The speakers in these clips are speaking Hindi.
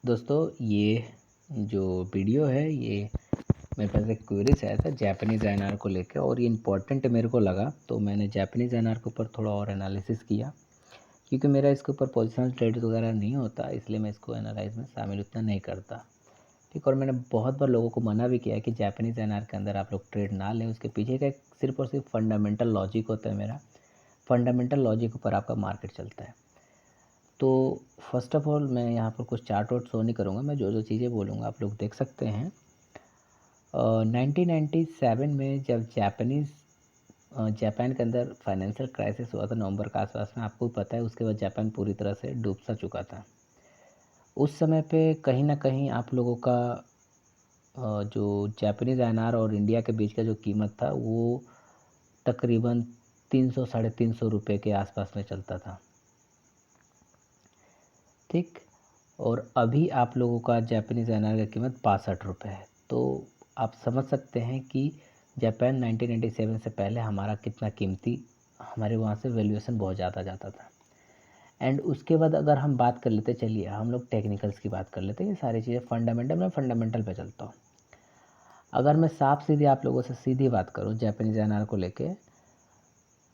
दोस्तों ये जो वीडियो है ये मेरे पास एक क्वेरीज आया था जापानीज़ एनआर को लेकर और ये इम्पोर्टेंट मेरे को लगा तो मैंने जापानीज़ एनआर के ऊपर थोड़ा और एनालिसिस किया क्योंकि मेरा इसके ऊपर पोजिशनल ट्रेड वगैरह नहीं होता इसलिए मैं इसको एनालाइज में शामिल उतना नहीं करता। ठीक, और मैंने बहुत बार लोगों को मना भी किया कि जापानीज़ एनआर के अंदर आप लोग ट्रेड ना लें। उसके पीछे का एक सिर्फ और सिर्फ फंडामेंटल लॉजिक होता है। मेरा फंडामेंटल लॉजिक के ऊपर आपका मार्केट चलता है। तो फर्स्ट ऑफ ऑल मैं यहाँ पर कुछ चार्ट वार्ट शो नहीं करूँगा, मैं जो जो चीज़ें बोलूँगा आप लोग देख सकते हैं। 1997 में जब जापान के अंदर फाइनेंशियल क्राइसिस हुआ था नवंबर के आसपास में, आपको पता है उसके बाद जापान पूरी तरह से डूब सा चुका था। उस समय पे कहीं ना कहीं आप लोगों का जो जापानीज़ एनआर और इंडिया के बीच का जो कीमत था वो तकरीबन 300 साढ़े 300 रुपये के आसपास में चलता था। ठीक, और अभी आप लोगों का जापानीज़ एनआर की कीमत 62 रुपये है। तो आप समझ सकते हैं कि जापान 1997 से पहले हमारा कितना कीमती, हमारे वहाँ से वैल्यूएशन बहुत ज़्यादा जाता था। एंड उसके बाद अगर हम बात कर लेते, चलिए हम लोग टेक्निकल्स की बात कर लेते हैं। ये सारी चीज़ें फंडामेंटल, मैं फंडामेंटल पे चलता हूँ। अगर मैं साफ सीधी आप लोगों से सीधी बात करूँ जापानीज़ एनआर को लेके,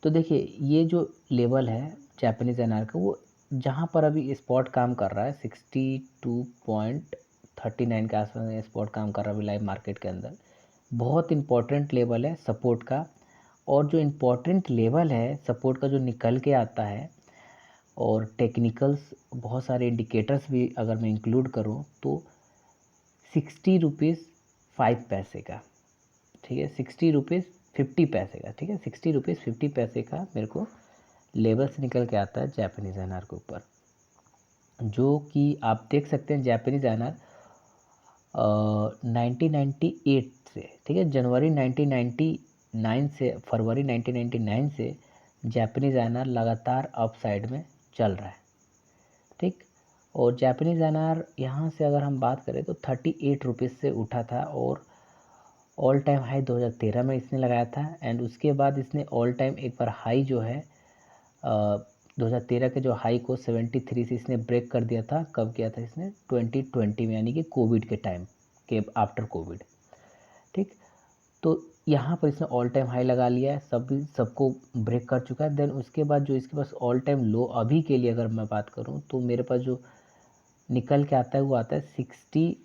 तो देखिए ये जो लेवल है जापानीज़ एनआर का, वो जहाँ पर अभी स्पॉट काम कर रहा है 62.39 के आसपास में स्पॉट काम कर रहा है अभी लाइव मार्केट के अंदर, बहुत इंपॉर्टेंट लेवल है सपोर्ट का। और जो इम्पोर्टेंट लेवल है सपोर्ट का जो निकल के आता है, और टेक्निकल्स बहुत सारे इंडिकेटर्स भी अगर मैं इंक्लूड करूँ तो 60 रुपीज़ 5 पैसे का, ठीक है, 60 रुपीज़ 50 पैसे का, ठीक है, 60 रुपीज़ 50 पैसे का मेरे को लेवल से निकल के आता है जापानीज़ एनआर के ऊपर, जो कि आप देख सकते हैं जापानीज़ एनआर 1998 से, ठीक है, जनवरी 1999 से फरवरी 1999 से जापानीज़ एनआर लगातार अप साइड में चल रहा है। ठीक, और जापानीज़ एनआर यहाँ से अगर हम बात करें तो 38 रुपीज़ से उठा था और ऑल टाइम हाई 2013 में इसने लगाया था। एंड उसके बाद इसने ऑल टाइम एक बार हाई जो है 2013 के जो हाई को 73 से इसने ब्रेक कर दिया था। कब किया था इसने? 2020 में, यानी कि कोविड के टाइम के आफ्टर कोविड। ठीक, तो यहाँ पर इसने ऑल टाइम हाई लगा लिया है, सबको ब्रेक कर चुका है। देन उसके बाद जो इसके पास ऑल टाइम लो अभी के लिए अगर मैं बात करूँ तो मेरे पास जो निकल के आता है वो आता है 60,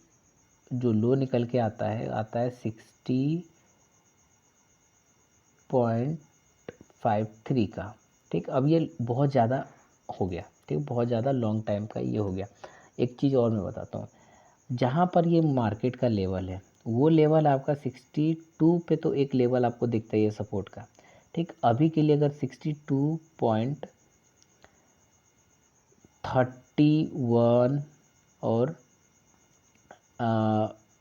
जो लो निकल के आता है 60.53 का। ठीक, अब ये बहुत ज़्यादा हो गया, ठीक, बहुत ज़्यादा लॉन्ग टाइम का ये हो गया। एक चीज़ और मैं बताता हूँ, जहाँ पर ये मार्केट का लेवल है वो लेवल आपका 62 पे, तो एक लेवल आपको दिखता है ये सपोर्ट का। ठीक, अभी के लिए अगर 62.31 और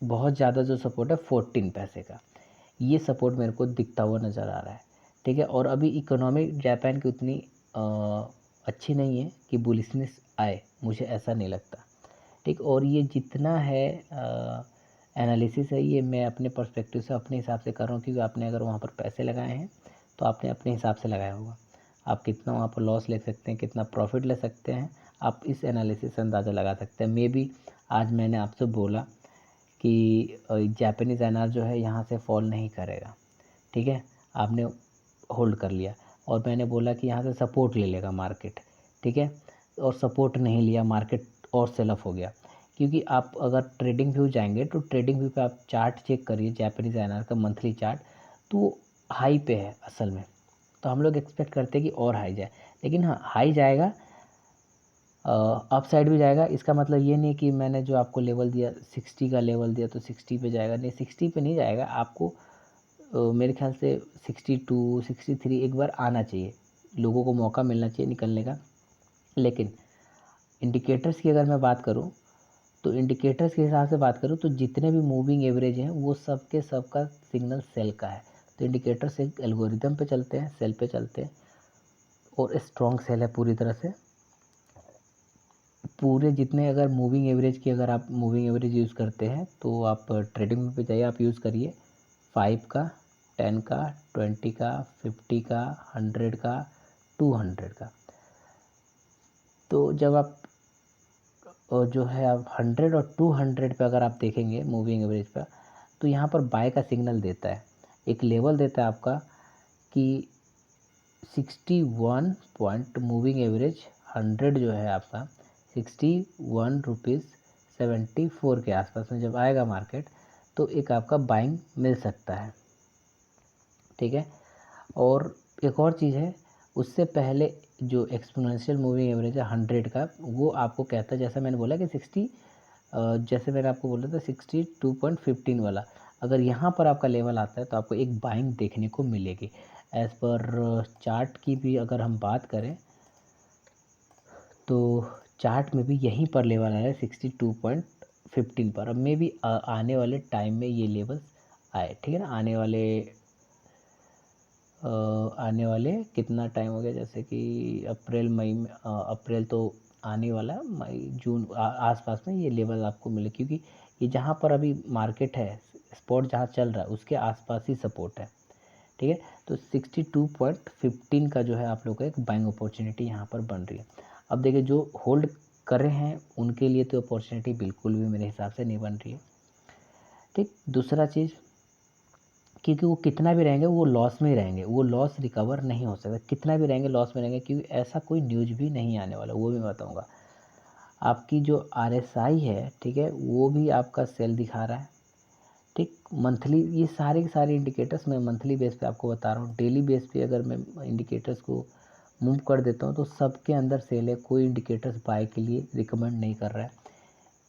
बहुत ज़्यादा जो सपोर्ट है 14 पैसे का, ये सपोर्ट मेरे को दिखता हुआ नज़र आ रहा है। ठीक है, और अभी इकोनॉमी जापान की उतनी अच्छी नहीं है कि बुलिशनेस आए, मुझे ऐसा नहीं लगता। ठीक, और ये जितना है एनालिसिस है ये मैं अपने पर्सपेक्टिव से अपने हिसाब से कर रहा हूँ, क्योंकि आपने अगर वहाँ पर पैसे लगाए हैं तो आपने अपने हिसाब से लगाया होगा। आप कितना वहाँ पर लॉस ले सकते हैं, कितना प्रॉफिट ले सकते हैं, आप इस एनालिसिस से अंदाज़ा लगा सकते हैं। मे बी आज मैंने आपसे बोला कि जापानीज़ एनआर जो है यहाँ से फॉल नहीं करेगा, ठीक है, आपने होल्ड कर लिया, और मैंने बोला कि यहाँ से सपोर्ट ले लेगा मार्केट, ठीक है, और सपोर्ट नहीं लिया, मार्केट और सेल ऑफ हो गया। क्योंकि आप अगर ट्रेडिंग व्यू जाएंगे तो ट्रेडिंग व्यू पे आप चार्ट चेक करिए जापानीज़ एनआर का मंथली चार्ट, तो हाई पे है असल में। तो हम लोग एक्सपेक्ट करते हैं कि और हाई जाए, लेकिन हाँ हाई जाएगा, अप साइड भी जाएगा। इसका मतलब ये नहीं कि मैंने जो आपको लेवल दिया 60 का लेवल दिया तो 60 पे जाएगा, नहीं 60 पे नहीं जाएगा। आपको मेरे ख्याल से 62 63 एक बार आना चाहिए, लोगों को मौका मिलना चाहिए निकलने का। लेकिन इंडिकेटर्स की अगर मैं बात करूं तो इंडिकेटर्स के हिसाब से बात करूं तो जितने भी मूविंग एवरेज हैं वो सब के सब का सिग्नल सेल का है। तो इंडिकेटर्स एक एल्गोरिदम पे चलते हैं, सेल पे चलते हैं, और स्ट्रॉन्ग सेल है पूरी तरह से। पूरे जितने अगर मूविंग एवरेज की अगर आप मूविंग एवरेज यूज़ करते हैं तो आप ट्रेडिंग पे जाइए, आप यूज़ करिए 5 का, 10 का, 20 का, 50 का, 100 का, 200 का। तो जब आप और जो है आप 100 और 200 पे अगर आप देखेंगे मूविंग एवरेज पर, तो यहाँ पर बाय का सिग्नल देता है, एक लेवल देता है आपका कि 61 पॉइंट मूविंग एवरेज 100 जो है आपका 61 रुपीज़ 74 के आसपास में जब आएगा मार्केट, तो एक आपका बाइंग मिल सकता है। ठीक है, और एक और चीज़ है, उससे पहले जो एक्सपोनेंशियल मूविंग एवरेज है 100 का, वो आपको कहता है, जैसा मैंने बोला कि 60 जैसे मैंने आपको बोला था 62.15 वाला, अगर यहाँ पर आपका लेवल आता है तो आपको एक बाइंग देखने को मिलेगी। एज़ पर चार्ट की भी अगर हम बात करें तो चार्ट में भी यहीं पर लेवल आया है 62.15 पर। अब मे भी आने वाले टाइम में ये लेवल्स आए, ठीक है ना, आने वाले कितना टाइम हो गया, जैसे कि अप्रैल मई में, अप्रैल तो आने वाला है, मई जून आसपास में ये लेवल आपको मिले, क्योंकि ये जहाँ पर अभी मार्केट है, स्पॉट जहाँ चल रहा है उसके आसपास ही सपोर्ट है। ठीक है, तो 62.15 का जो है आप लोग का एक बाइंग अपॉर्चुनिटी यहाँ पर बन रही है। अब देखिए, जो होल्ड कर रहे हैं उनके लिए तो अपॉर्चुनिटी बिल्कुल भी मेरे हिसाब से नहीं बन रही है। ठीक, दूसरा चीज़, क्योंकि वो कितना भी रहेंगे वो लॉस में ही रहेंगे, वो लॉस रिकवर नहीं हो सकता, कितना भी रहेंगे लॉस में रहेंगे, क्योंकि ऐसा कोई न्यूज भी नहीं आने वाला, वो भी मैं बताऊँगा। आपकी जो RSI है, ठीक है, वो भी आपका सेल दिखा रहा है। ठीक, मंथली, ये सारे के सारे इंडिकेटर्स मैं मंथली बेस पे आपको बता रहा हूँ। डेली बेस पे अगर मैं इंडिकेटर्स को मूव कर देता हूँ तो सबके अंदर सेल है, कोई इंडिकेटर्स बाय के लिए रिकमेंड नहीं कर रहा है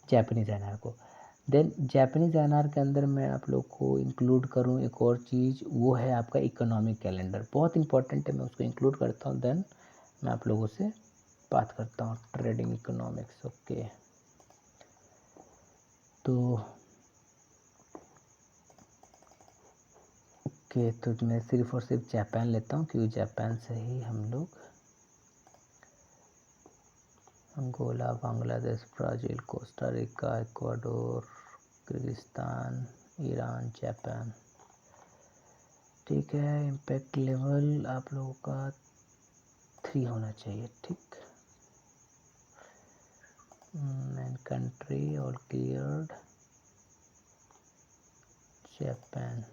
जैपनीज़ एनआर को। देन जैपनीज़ एनआर के अंदर मैं आप लोग को इंक्लूड करूँ एक और चीज़, वो है आपका इकोनॉमिक कैलेंडर, बहुत इंपॉर्टेंट है, मैं उसको इंक्लूड करता हूँ। देन मैं आप लोगों से बात करता हूँ ट्रेडिंग इकोनॉमिक्स। ओके, तो मैं सिर्फ और सिर्फ जापान लेता हूँ, क्योंकि जापान से ही हम लोग Angola, Bangladesh, Brazil, Costa Rica, Ecuador, Kyrgyzstan, Iran, Japan. ठीक है, इम्पैक्ट लेवल आप लोगों का 3 होना चाहिए। ठीक, main country all cleared, Japan.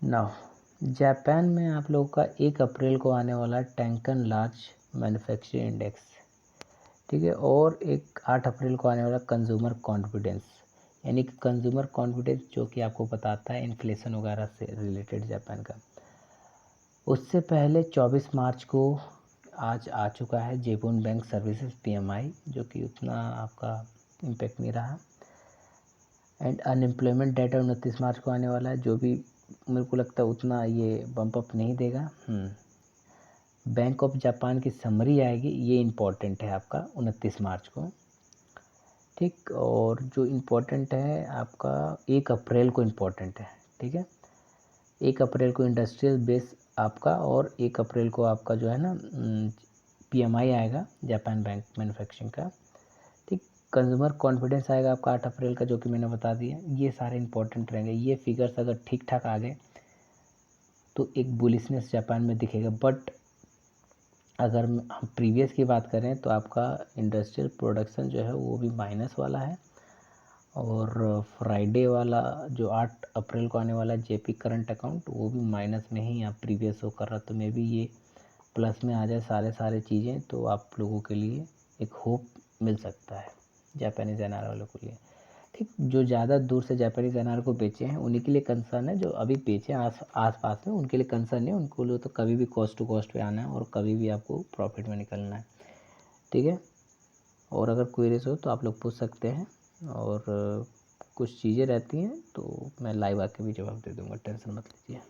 Now Japan में आप लोगों का 1 अप्रैल को आने वाला टैंकन लार्ज मैन्युफैक्चरिंग इंडेक्स, ठीक है, और एक 8 अप्रैल को आने वाला कंज्यूमर कॉन्फिडेंस, यानी कि कंज्यूमर कॉन्फिडेंस जो कि आपको बताता है इन्फ्लेशन वगैरह से रिलेटेड जापान का। उससे पहले 24 मार्च को आज आ चुका है जेपन बैंक सर्विसेज PMI, जो कि उतना आपका इम्पैक्ट नहीं रहा। एंड अनएम्प्लॉयमेंट डाटा 29 मार्च को आने वाला है, जो भी मेरे को लगता है उतना ये बम्प अप नहीं देगा। बैंक ऑफ जापान की समरी आएगी, ये इम्पोर्टेंट है आपका 29 मार्च को। ठीक, और जो इम्पोर्टेंट है आपका 1 अप्रैल को इम्पोर्टेंट है। ठीक है, 1 अप्रैल को इंडस्ट्रियल बेस आपका, और 1 अप्रैल को आपका जो है ना PMI आएगा जापान बैंक मैन्युफैक्चरिंग का। ठीक, कंज्यूमर कॉन्फिडेंस आएगा आपका 8 अप्रैल का, जो कि मैंने बता दिया। ये सारे इंपॉर्टेंट रहेंगे, ये फिगर्स अगर ठीक ठाक आ गए तो एक बुलिशनेस जापान में दिखेगा। बट अगर हम प्रीवियस की बात करें तो आपका इंडस्ट्रियल प्रोडक्शन जो है वो भी माइनस वाला है, और फ्राइडे वाला जो 8 अप्रैल को आने वाला JP करंट अकाउंट, वो भी माइनस में ही आप प्रीवियस शो कर रहा, तो मे बी ये प्लस में आ जाए सारे चीज़ें, तो आप लोगों के लिए एक होप मिल सकता है जापानीज़ एनआर वालों के लिए। ठीक, जो ज़्यादा दूर से जापानीज़ एनआर को बेचे हैं उन्हीं के लिए कंसर्न है, जो अभी बेचे आस पास में उनके लिए कंसर्न है, उनको लिए तो कभी भी कॉस्ट टू कॉस्ट पे आना है और कभी भी आपको प्रॉफिट में निकलना है। ठीक है, और अगर क्वेरीज हो तो आप लोग पूछ सकते हैं, और कुछ चीज़ें रहती हैं तो मैं लाइव आके भी जवाब दे दूँगा, टेंशन मत लीजिए।